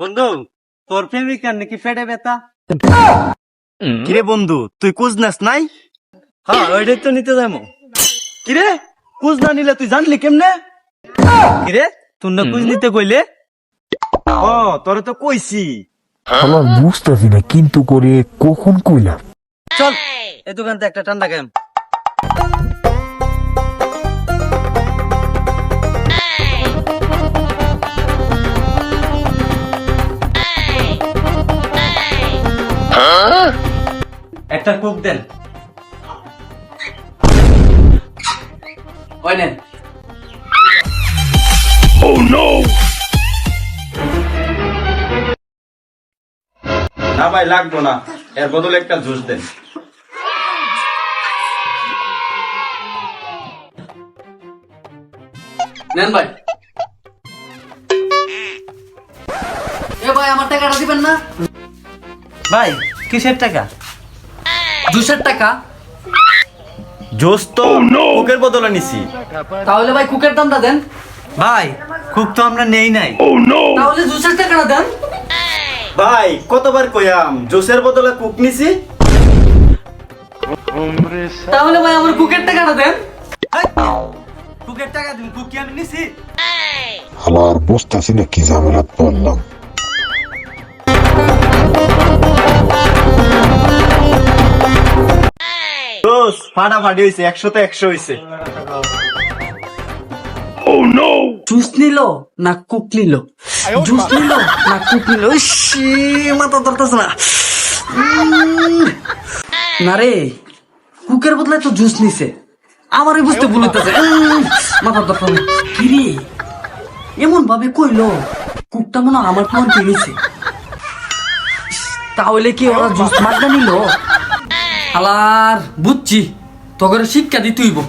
বন্ধু তোর প্রেমিকার নাকি পেটে ব্যথা। কিরে বন্ধু তুই কুজ নাস নাই? হ্যাঁ ওইটাই তো নিতে যাবো। কিরে কুজ না নিলে তুই জানলি কেমনে? কিরে তোর না কুজ নিতে কইলে? ও তোরে তো কইছি। আমার বুঝতেছি না কিন্তু করে কখন কইলাম। চল এই দোকান থেকে একটা ঠান্ডা খাম। একটা কোক দেন। ওই নেন। না ভাই লাগবো না, এর বদলে একটা জুস দেন। নেন ভাই। এ ভাই আমার টাকাটা দিবেন না? ভাই কিসের টাকা? জুসের টাকা। জুস তো কোকের বদলে নিছি। তাহলে ভাই কুকের দামটা দেন। ভাই কুক তো আমরা নেই নাই। তাহলে জুসের টাকাটা দেন। ভাই কতবার কইয়াম জুসের বদলে কোক নিছি। তাহলে ভাই আমার কুকের টাকাটা দেন। কুকের টাকা দিন, কুক কি আমি নিছি? আমার বুঝতেছি না কি ঝামেলা পড়লাম। জুস ফাটাফাটি হইছে, 100 তে 100 হইছে। জুস নিল না কুক নিল? জুস নিল না কুক নিল? ইসি, মাথা ধরতেছে না। না রে, কুকের বদলে তো জুস নিছে। আমারই বুঝতে ভুল হইতেছে। মাথা ধরতেছে না। কি রে এমন ভাবে কইলো? কুকটা মনে হয় আমার ফোন কিনেছে। তাহলে কি ওরা জুস মাগনা নিল? আলার বুঝছি, তোকে শিক্ষা দিতে হইব।